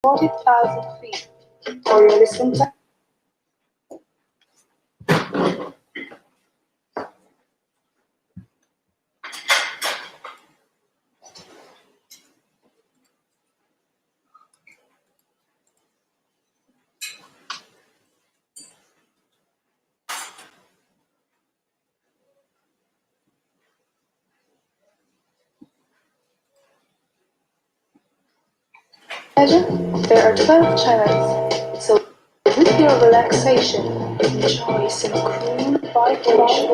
40,000 feet, or you're listening to pleasure. There are 12 channels, so with your relaxation, enjoy some cool vibration.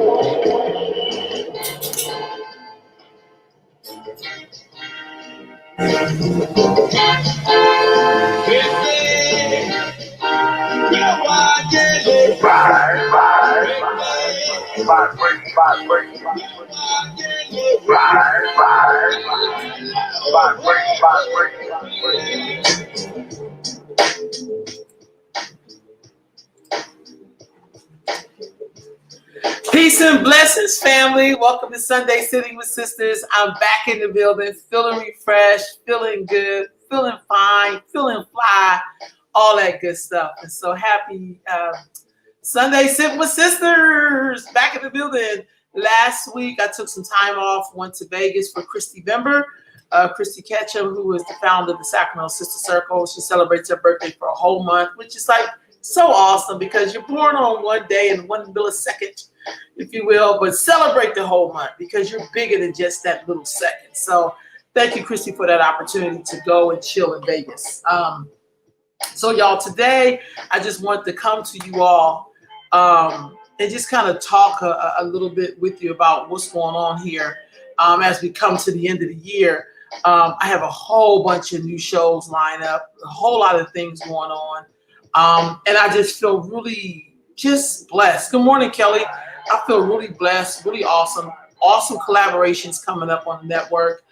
Peace and blessings, family. Welcome to Sunday Sitting with Sisters. I'm back in the building, feeling refreshed, feeling good, feeling fine, feeling fly, all that good stuff. And so happy Sunday Sitting with Sisters, back in the building. Last week, I took some time off, went to Vegas for Christy Bember. Christy Ketchum, who is the founder of the Sacramento Sister Circle. She celebrates her birthday for a whole month, which is like so awesome because you're born on one day and 1 millisecond, if you will, but celebrate the whole month because you're bigger than just that little second. So thank you, Christy, for that opportunity to go and chill in Vegas. So y'all, today I just want to come to you all and just kind of talk a little bit with you about what's going on here as we come to the end of the year. I have a whole bunch of new shows lined up, a whole lot of things going on. And I just feel really just blessed. Good morning, Kelly. I feel really blessed, really awesome collaborations coming up on the network,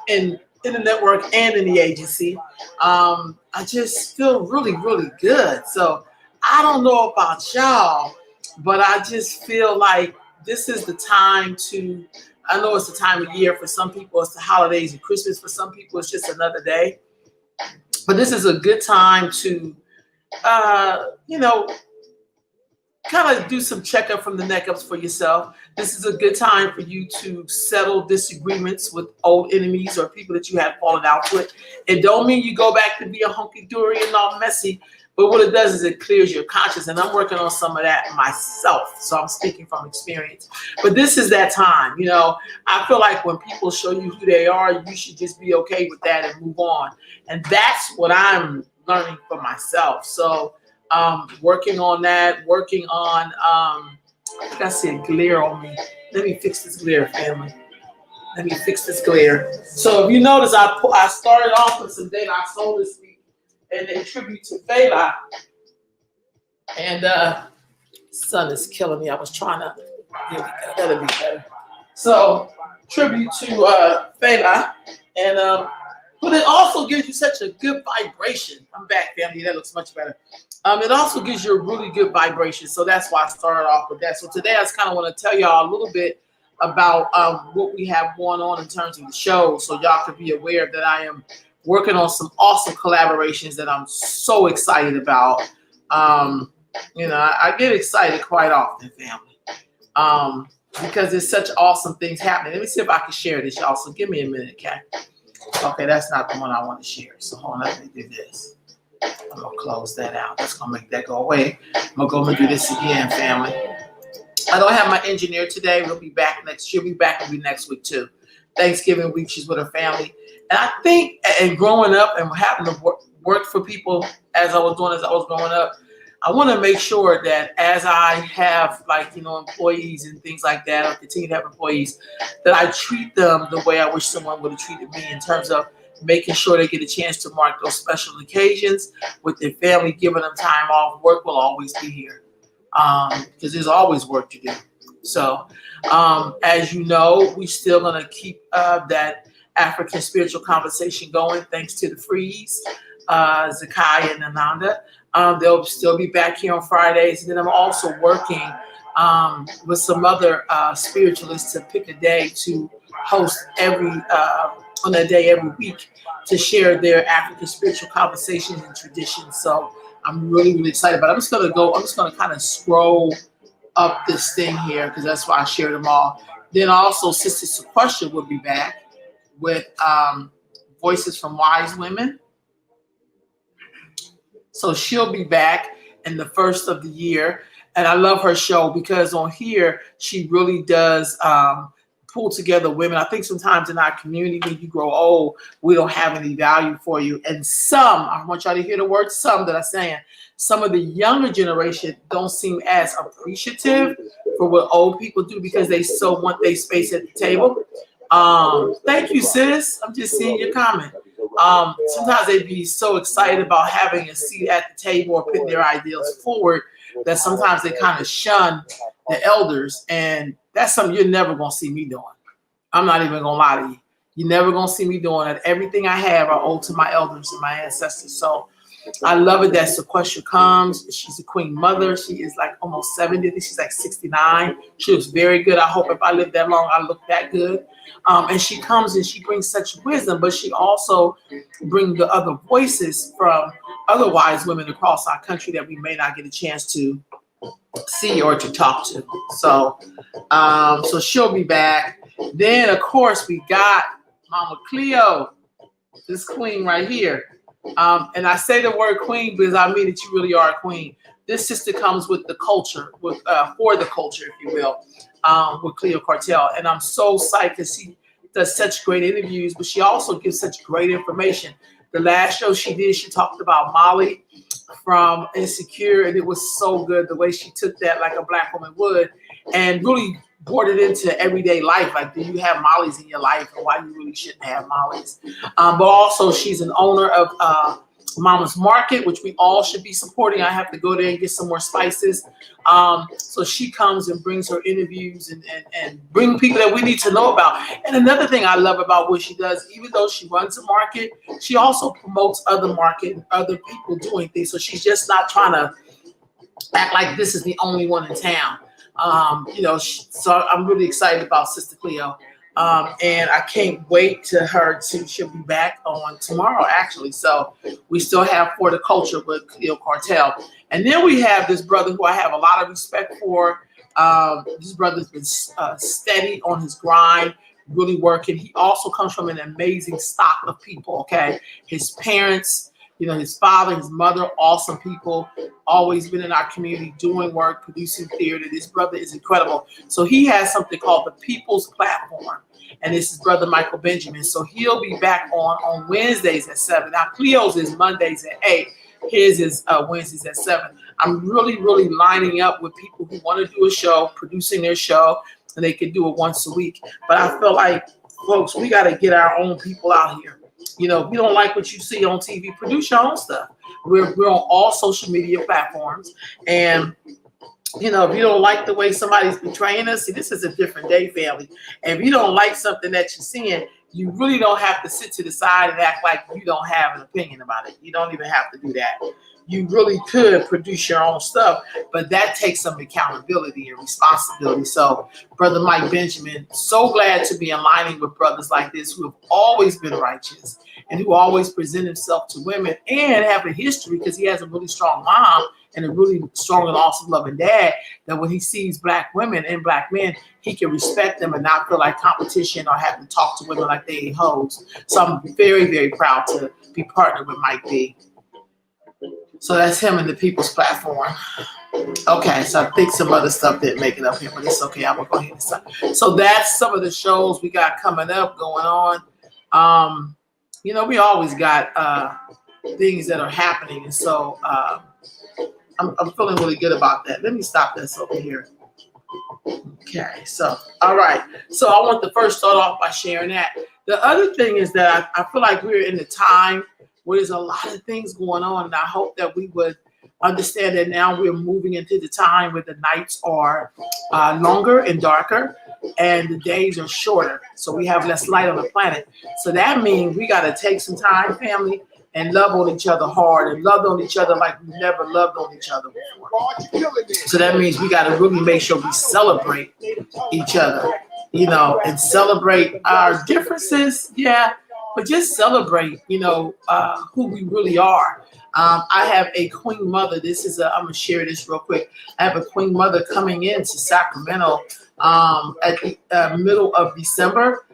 in the network and in the agency. I just feel really, really good. So I don't know about y'all, but I just feel like this is the time to, I know it's the time of year. For some people, it's the holidays and Christmas. For some people, it's just another day. But this is a good time to kind of do some checkup from the neck ups for yourself. This is a good time for you to settle disagreements with old enemies or people that you have fallen out with. It don't mean you go back to be a hunky-dory and all messy, but what it does is it clears your conscience. And I'm working on some of that myself. So I'm speaking from experience. But this is that time. I feel like when people show you who they are, you should just be okay with that and move on. And that's what I'm learning for myself. So working on that, I think I see a glare on me. Let me fix this glare, family. Let me fix this glare. So if you notice, I started off with some data I sold this week and in tribute to Fela. And sun is killing me. I was trying to, here we go, that'll be better. So tribute to Fela. And but it also gives you such a good vibration. I'm back, family. That looks much better. It also gives you a really good vibration. So that's why I started off with that. So today I just kind of want to tell y'all a little bit about what we have going on in terms of the show. So y'all can be aware that I am working on some awesome collaborations that I'm so excited about. I get excited quite often, family, because there's such awesome things happening. Let me see if I can share this, y'all. So give me a minute, okay? Okay, that's not the one I want to share. So hold on, let me do this. I'm going to close that out. That's going to make that go away. I'm going to go and do this again, family. I don't have my engineer today. We'll be back she'll be back with me next week too. Thanksgiving week, she's with her family. And I think, and growing up and having to work for people as I was growing up, I want to make sure that as I have employees and things like that, or continue to have employees, that I treat them the way I wish someone would have treated me in terms of making sure they get a chance to mark those special occasions with their family, giving them time off. Work will always be here because there's always work to do. So as you know, we're still going to keep that African spiritual conversation going thanks to the Freeze, Zakiah and Ananda. They'll still be back here on Fridays. And then I'm also working with some other spiritualists to pick a day to host every on that day every week to share their African spiritual conversations and traditions. So I'm really, really excited. But I'm just gonna kind of scroll up this thing here because that's why I shared them all. Then also Sister Sequestia will be back with Voices from Wise Women. So she'll be back in the first of the year. And I love her show because on here, she really does pull together women. I think sometimes in our community, when you grow old, we don't have any value for you. And I want y'all to hear the word some that I'm saying. Some of the younger generation don't seem as appreciative for what old people do because they so want their space at the table. Thank you, sis. I'm just seeing your comment. Sometimes they'd be so excited about having a seat at the table or putting their ideals forward that sometimes they kind of shun the elders. And that's something you're never going to see me doing. I'm not even going to lie to you. You're never going to see me doing it. Everything I have, I owe to my elders and my ancestors. So I love it that Sequestia comes. She's a queen mother. She is like almost 70. I think she's like 69. She looks very good. I hope if I live that long, I look that good. And she comes and she brings such wisdom, but she also brings the other voices from other wise women across our country that we may not get a chance to see or to talk to. So she'll be back. Then, of course, we got Mama Cleo, this queen right here. And I say the word queen because I mean that you really are a queen. This sister comes with the culture, for the culture, if you will, with Cleo Cartel. And I'm so psyched because she does such great interviews, but she also gives such great information. The last show she did, she talked about Molly from Insecure, and it was so good the way she took that like a Black woman would and really brought it into everyday life. Like, do you have Molly's in your life and why you really shouldn't have Molly's? But also she's an owner of Mama's Market, which we all should be supporting. I have to go there and get some more spices. So she comes and brings her interviews and bring people that we need to know about. And another thing I love about what she does, even though she runs a market, she also promotes other market and other people doing things. So she's just not trying to act like this is the only one in town. So I'm really excited about Sister Cleo. And I can't wait she'll be back on tomorrow, actually. So we still have For the Culture with Cleo Cartel. And then we have this brother who I have a lot of respect for. This brother's been steady on his grind, really working. He also comes from an amazing stock of people, okay? His parents, his father, his mother, awesome people, always been in our community doing work, producing theater. This brother is incredible. So he has something called the People's Platform. And this is Brother Michael Benjamin. So he'll be back on Wednesdays at 7. Now, Cleo's is Mondays at 8. His is Wednesdays at 7. I'm really, really lining up with people who want to do a show, producing their show, and they can do it once a week. But I feel like, folks, we got to get our own people out here. If you don't like what you see on TV, produce your own stuff. We're on all social media platforms. And if you don't like the way somebody's betraying us, see, this is a different day, family. And if you don't like something that you're seeing, you really don't have to sit to the side and act like you don't have an opinion about it. You don't even have to do that. You really could produce your own stuff, but that takes some accountability and responsibility. So, Brother Mike Benjamin, so glad to be aligning with brothers like this who have always been righteous and who always present himself to women and have a history because he has a really strong mom and a really strong and awesome loving dad, that when he sees Black women and Black men, he can respect them and not feel like competition or have to talk to women like they ain't hoes. So I'm very, very proud to be partnered with Mike B. So that's him and the People's Platform. Okay, so I think some other stuff didn't make it up here, but it's okay. I'm going to go ahead and stop. So that's some of the shows we got coming up, going on. We always got things that are happening. And so I'm feeling really good about that. Let me stop this over here. Okay, so, all right. So I want to first start off by sharing that. The other thing is that I feel like we're in the time where there's a lot of things going on, and I hope that we would understand that now we're moving into the time where the nights are longer and darker, and the days are shorter. So we have less light on the planet. So that means we got to take some time, family, and love on each other hard and love on each other like we never loved on each other before. So that means we got to really make sure we celebrate each other, and celebrate our differences. Yeah, but just celebrate, who we really are. I have a queen mother. I'm gonna share this real quick. I have a queen mother coming into Sacramento at the middle of December.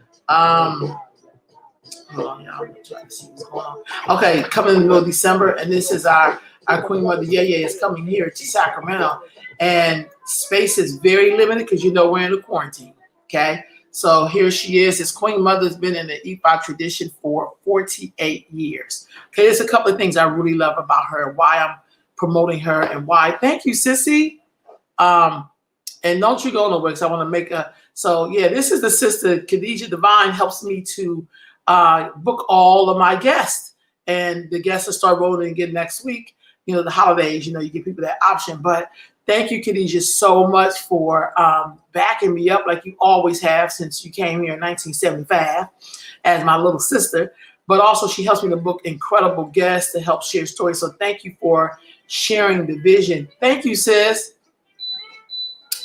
Hold on, y'all. I'm trying to see what's going on. Okay, coming in the middle of December, and this is our queen mother. Yeah, is coming here to Sacramento, and space is very limited because we're in a quarantine. Okay, so here she is. This queen mother's been in the EFI tradition for 48 years. Okay, there's a couple of things I really love about her, why I'm promoting her, and why. Thank you, Sissy. And don't you go nowhere because I want to make a. So yeah, this is the sister Khadijah Divine helps me to book all of my guests, and the guests will start rolling again next week. The holidays, you give people that option. But thank you, Khadijah, so much for backing me up like you always have since you came here in 1975 as my little sister. But also she helps me to book incredible guests to help share stories. So thank you for sharing the vision. Thank you, sis.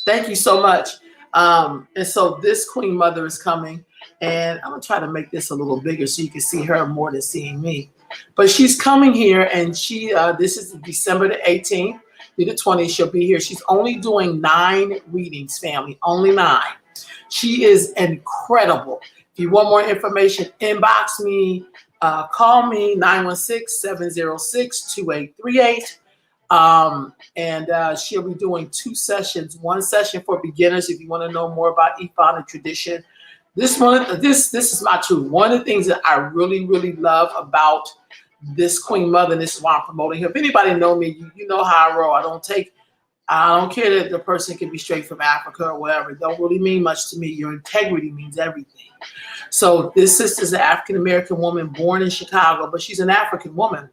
Thank you so much. And so this queen mother is coming, and I'm gonna try to make this a little bigger so you can see her more than seeing me. But she's coming here, and this is December the 18th through the 20th. She'll be here. She's only doing 9 readings, family, only 9. She is incredible. If you want more information, inbox me, call me 916-706-2838. And she'll be doing 2 sessions. 1 session for beginners if you want to know more about Ifa and tradition. This is my truth. One of the things that I really, really love about this queen mother, and this is why I'm promoting her. If anybody know me, you know how I roll. I don't care that the person can be straight from Africa or whatever. It don't really mean much to me. Your integrity means everything. So this sister's an African American woman born in Chicago, but she's an African woman,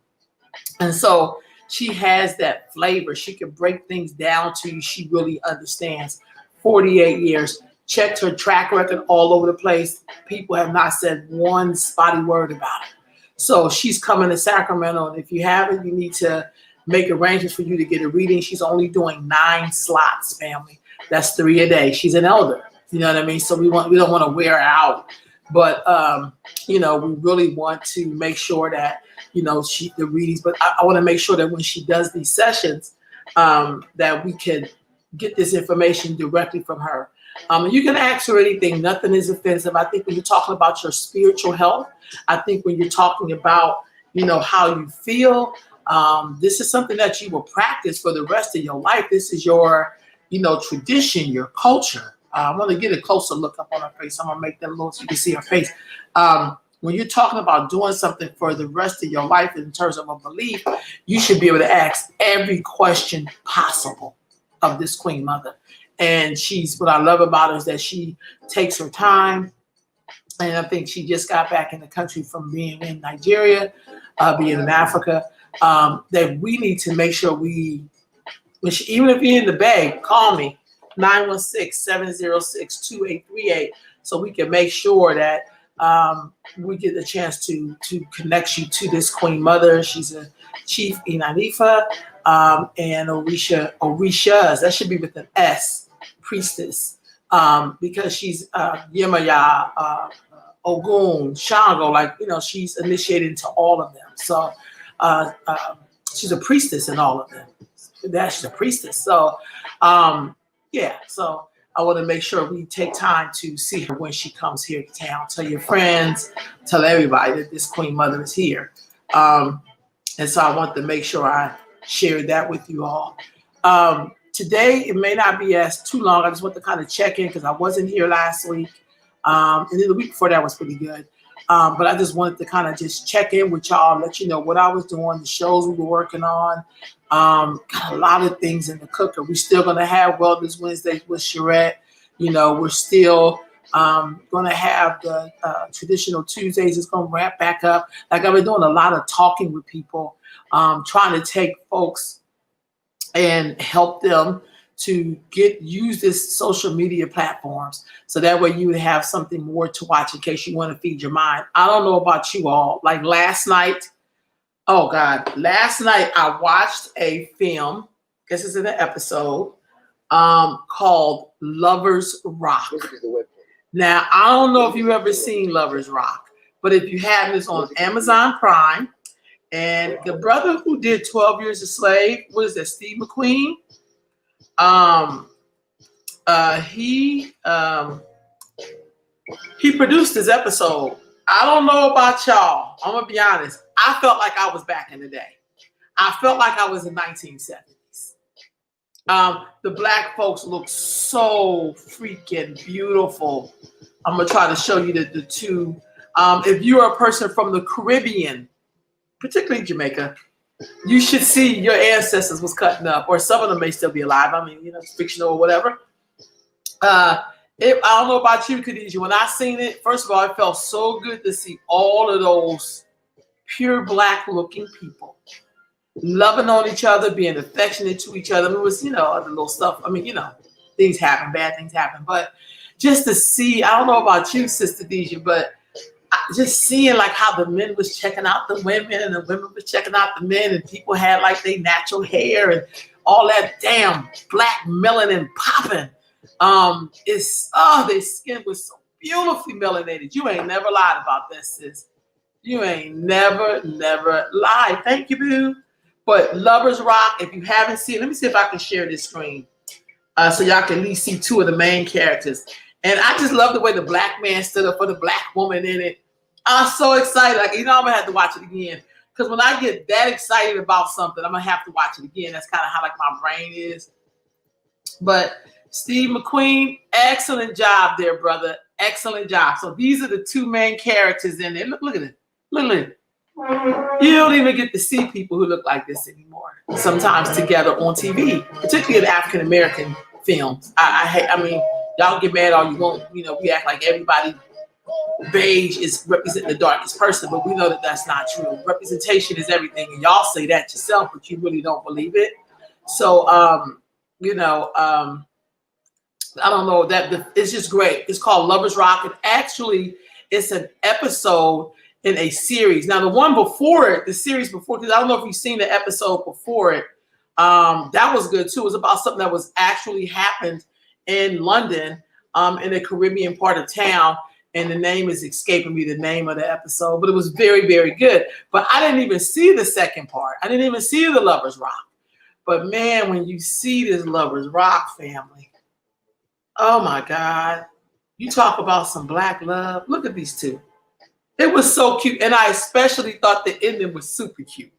and so she has that flavor. She can break things down to you. She really understands. 48 years. Checked her track record all over the place. People have not said one spotty word about it. So she's coming to Sacramento. And if you haven't, you need to make arrangements for you to get a reading. She's only doing 9 slots, family. That's 3 a day. She's an elder. You know what I mean? So we don't want to wear her out. But, we really want to make sure that, the readings, but I want to make sure that when she does these sessions, that we can get this information directly from her. You can ask her anything. Nothing is offensive. I think when you're talking about your spiritual health, I think when you're talking about, how you feel, this is something that you will practice for the rest of your life. This is your, tradition, your culture. I'm going to get a closer look up on her face. I'm going to make that little so you can see her face. When you're talking about doing something for the rest of your life in terms of a belief, you should be able to ask every question possible of this queen mother. And what I love about her is that she takes her time. And I think she just got back in the country from being in Nigeria, being in Africa, that we need to make sure even if you're in the Bay, call me, 916-706-2838, so we can make sure that we get the chance to connect you to this queen mother. She's a chief Inanifa and Orishas. That should be with an S, priestess, because she's Yemaya, Ogun, Shango, she's initiated into all of them. So she's a priestess in all of them. She's a priestess. So so I want to make sure we take time to see her when she comes here to town. Tell your friends, tell everybody that this queen mother is here. And so I want to make sure I share that with you all. Today, it may not be as too long. I just want to kind of check in because I wasn't here last week. And then the week before that was pretty good. But I just wanted to kind of just check in with y'all, let you know what I was doing, the shows we were working on. Got a lot of things in the cooker. We're still going to have Wellness Wednesdays with Sherette. We're still going to have the traditional Tuesdays. It's going to ramp back up. Like I've been doing a lot of talking with people, trying to take folks and help them to use this social media platforms. So that way you would have something more to watch in case you want to feed your mind. I don't know about you all. Like last night I watched a film. This is in an episode called Lovers Rock. Now, I don't know if you've ever seen Lovers Rock, But if you have this on Amazon Prime, and the brother who did 12 Years a Slave, what is that, Steve McQueen? Um, he produced this episode. I don't know about y'all. I'm gonna be honest. I felt like I was back in the day. I felt like I was in 1970s. The black folks look so freaking beautiful. I'm gonna try to show you the two. If you're a person from the Caribbean, particularly Jamaica, you should see your ancestors was cutting up, or some of them may still be alive. I mean, it's fictional or whatever. I don't know about you, Khadijah. When I seen it, first of all, it felt so good to see all of those pure black looking people loving on each other, being affectionate to each other. It was, other little stuff. I mean, things happen, bad things happen. But just to see, I don't know about you, Sister Deja, but just seeing like how the men was checking out the women and the women was checking out the men, and people had like their natural hair and all that damn black melanin popping. Their skin was so beautifully melanated. You ain't never lied about this, sis. You ain't never lied. Thank you, boo. But Lovers Rock, if you haven't seen, let me see if I can share this screen so y'all can at least see two of the main characters. And I just love the way the black man stood up for the black woman in it. I'm so excited. Like, I'm gonna have to watch it again. Because when I get that excited about something, I'm gonna have to watch it again. That's kind of how like my brain is. But Steve McQueen, excellent job there, brother. Excellent job. So these are the two main characters in there. Look at it. Look at it. You don't even get to see people who look like this anymore. Sometimes together on TV, particularly in African American films. I mean, y'all get mad all you want. We act like everybody beige is representing the darkest person, but we know that that's not true. Representation is everything, and y'all say that yourself, but you really don't believe it. So, I don't know, it's just great. It's called Lovers Rock, and actually, it's an episode in a series. Now, the one before it, the series before, because I don't know if you've seen the episode before it, that was good too. It was about something that was actually happened in London, in the Caribbean part of town, and the name is escaping me, the name of the episode, but it was very, very good. But I didn't even see the second part. I didn't even see the Lovers Rock. But man, when you see this Lovers Rock family, oh my God, you talk about some black love. Look at these two. It was so cute. And I especially thought the ending was super cute.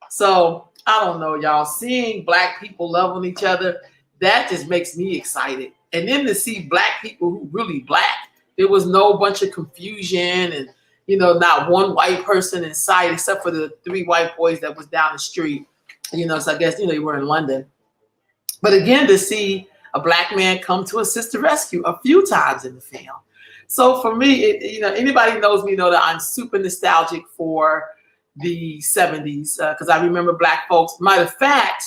So I don't know, y'all, seeing black people love on each other, that just makes me excited. And then to see black people who really black, there was no bunch of confusion and, not one white person in sight except for the 3 white boys that was down the street. So I guess, they were in London. But again, to see a black man come to assist the rescue a few times in the film. So for me, anybody knows me know that I'm super nostalgic for the 70s because I remember black folks. Matter of fact,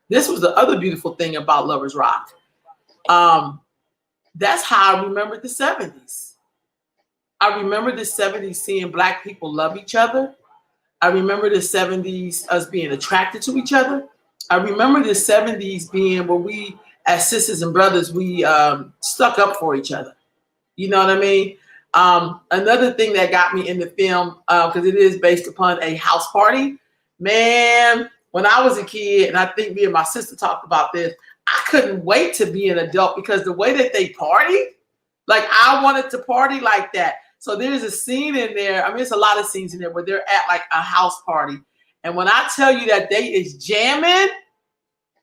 this was the other beautiful thing about Lovers Rock. That's how I remembered the 70s. I remember the 70s seeing black people love each other. I remember the 70s us being attracted to each other. I remember the 70s being where we, as sisters and brothers, we stuck up for each other. You know what I mean? Another thing that got me in the film, because it is based upon a house party. Man, when I was a kid, and I think me and my sister talked about this, I couldn't wait to be an adult because the way that they partied, like I wanted to party like that. So there's a scene in there. I mean, there's a lot of scenes in there where they're at like a house party. And when I tell you that they is jamming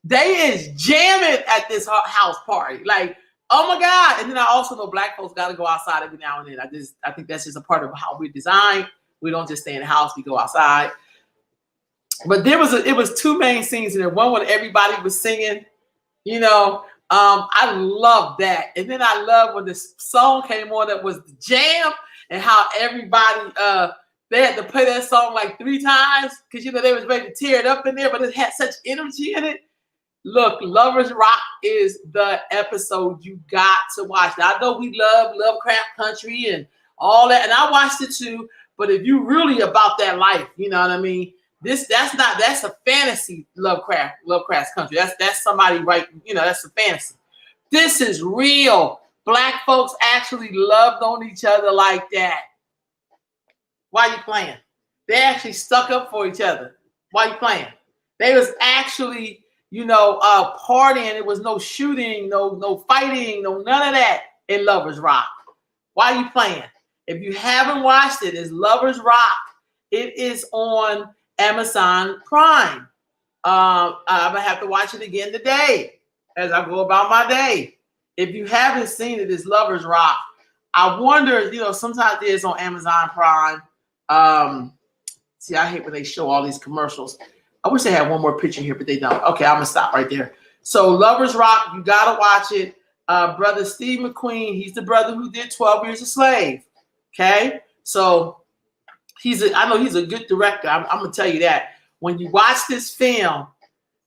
at this house party. Like, oh my God. And then I also know black folks got to go outside every now and then. I think that's just a part of how we're designed. We don't just stay in the house, we go outside. But it was 2 main scenes in there. One when everybody was singing, I love that. And then I love when the song came on that was the jam and how everybody, they had to play that song like 3 times because, they was ready to tear it up in there, but it had such energy in it. Look, Lovers Rock is the episode you got to watch. Now, I know we love Lovecraft Country and all that, and I watched it too, but if you really about that life, you know what I mean? That's a fantasy Lovecraft's Country. That's somebody writing, that's a fantasy. This is real. Black folks actually loved on each other like that. Why you playing? They actually stuck up for each other. Why you playing? They was actually, partying. It was no shooting, no fighting, no none of that in Lovers Rock. Why you playing? If you haven't watched it, it's Lovers Rock. It is on Amazon Prime. I'm gonna have to watch it again today as I go about my day. If you haven't seen it, it's Lovers Rock. I wonder, sometimes it's on Amazon Prime. See, I hate when they show all these commercials. I wish they had one more picture here, but they don't. Okay, I'm gonna stop right there. So Lovers Rock, you gotta watch it. Brother Steve McQueen, he's the brother who did 12 Years a Slave. Okay, so I know he's a good director. I'm gonna tell you that. When you watch this film,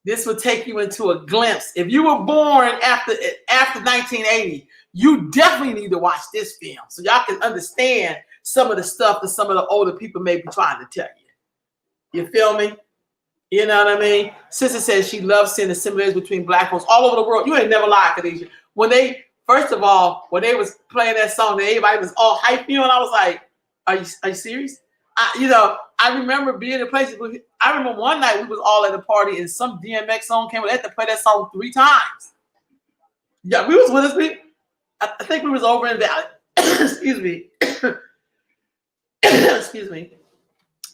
this will take you into a glimpse. If you were born after 1980, you definitely need to watch this film so y'all can understand some of the stuff that some of the older people may be trying to tell you. You feel me? You know what I mean? Sister says she loves seeing the similarities between black folks all over the world. You ain't never lied, Khadijah. When they was playing that song, everybody was all hyped, and I was like, "Are you serious?" I remember being in places. I remember one night we was all at a party and some DMX song came. We had to play that song 3 times. Yeah, we was with us. I think we was over in Valley. Excuse me. Excuse me.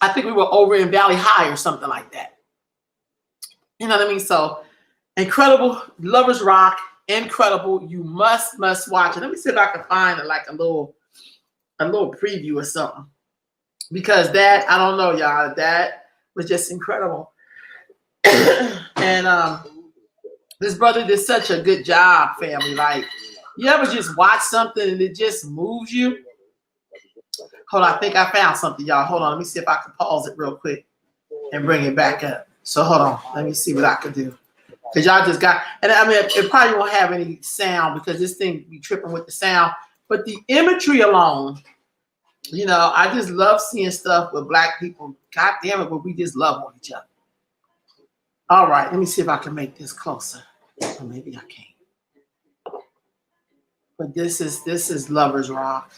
I think we were over in Valley High or something like that. You know what I mean? So incredible. Lovers Rock. Incredible. You must watch it. Let me see if I can find a little preview or something. Because that, I don't know, y'all, that was just incredible. And this brother did such a good job, family. Like, you ever just watch something and it just moves you? Hold on, I think I found something, y'all. Hold on, let me see if I can pause it real quick and bring it back up. So hold on, let me see what I can do. Because y'all just got, and I mean, it probably won't have any sound because this thing be tripping with the sound. But the imagery alone, I just love seeing stuff with black people. God damn it, but we just love on each other. All right, let me see if I can make this closer. Or maybe I can't. But this is Lovers Rock.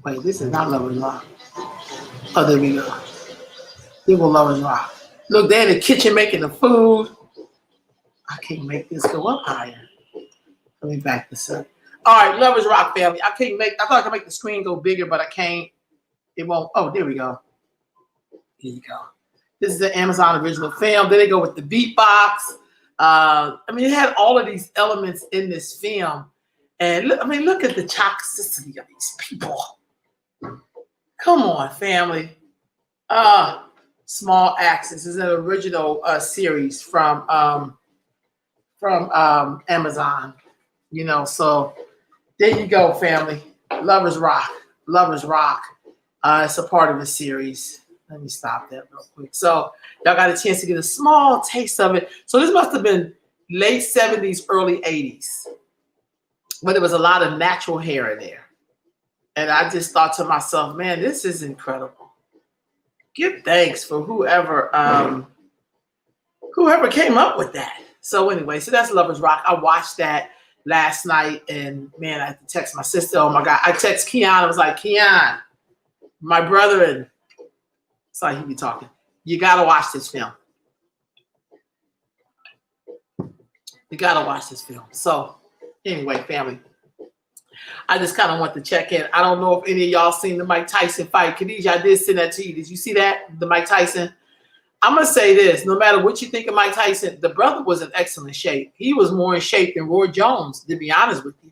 Wait, this is not Lovers Rock. Oh, there we go. There go Lovers Rock. Look, they're in the kitchen making the food. I can't make this go up higher. Let me back this up. All right, Lovers Rock, family. I thought I could make the screen go bigger, but I can't. It won't. Oh, there we go. Here you go. This is the Amazon original film. Then they go with the beatbox. It had all of these elements in this film. And look at the toxicity of these people. Come on, family. Small Axe. This is an original series from Amazon. So there you go, family. Lovers Rock. Lovers Rock. It's a part of the series. Let me stop that real quick. So y'all got a chance to get a small taste of it. So this must have been late 70s, early 80s. But there was a lot of natural hair in there. And I just thought to myself, man, this is incredible. Give thanks for whoever came up with that. So anyway, so that's Lovers Rock. I watched that last night, and man, I had to text my sister. Oh my God. I text Keon. I was like, Keon, my brother, and sorry, he be talking. You gotta watch this film. You gotta watch this film. So anyway, family, I just kind of want to check in. I don't know if any of y'all seen the Mike Tyson fight. Khadijah, I did send that to you. Did you see that? The Mike Tyson? I'm going to say this. No matter what you think of Mike Tyson, the brother was in excellent shape. He was more in shape than Roy Jones, to be honest with you.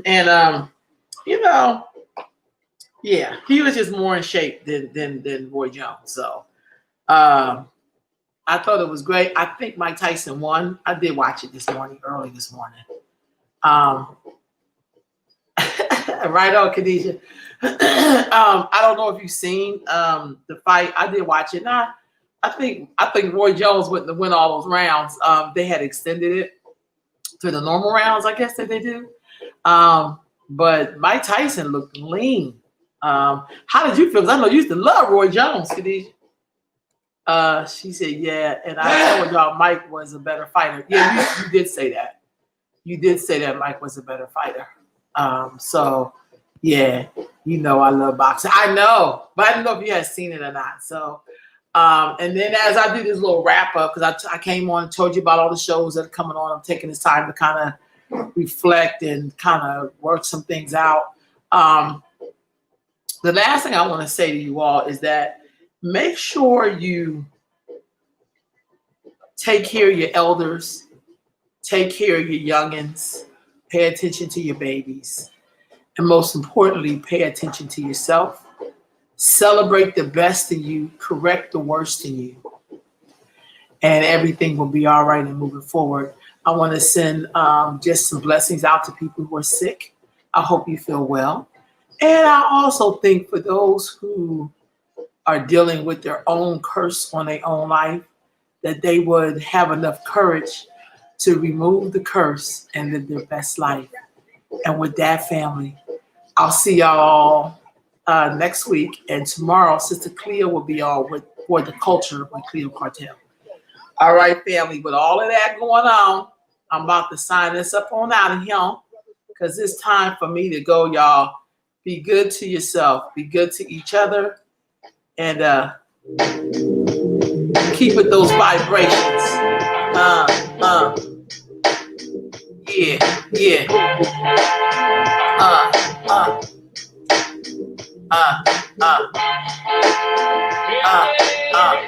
And, yeah, he was just more in shape than Roy Jones. So I thought it was great. I think Mike Tyson won. I did watch it early this morning. Right on, Khadijah. I don't know if you've seen the fight. I did watch it. Now, I think Roy Jones wouldn't have win all those rounds. They had extended it to the normal rounds, I guess that they do. But Mike Tyson looked lean. How did you feel? Because I know you used to love Roy Jones, Khadijah. She said, yeah. And I told y'all Mike was a better fighter. Yeah, you did say that. You did say that Mike was a better fighter. So, Yeah, you know I love boxing. I know, but I don't know if you had seen it or not. So, and then as I do this little wrap up, because I came on and told you about all the shows that are coming on, I'm taking this time to kind of reflect and kind of work some things out. Um, the last thing I want to say to you all is that make sure you take care of your elders, take care of your youngins, pay attention to your babies, and most importantly, pay attention to yourself. Celebrate the best in you, correct the worst in you, and everything will be all right and moving forward. I want to send just some blessings out to people who are sick. I hope you feel well. And I also think for those who are dealing with their own curse on their own life, that they would have enough courage to remove the curse and live their best life. And with that, family, I'll see y'all next week. And tomorrow, Sister Cleo will be on with For the Culture with Cleo Cartel. All right, family, with all of that going on, I'm about to sign this up on out of here because it's time for me to go, y'all. Be good to yourself. Be good to each other. And keep with those vibrations. Yeah, yeah. Uh, uh, uh, uh, uh.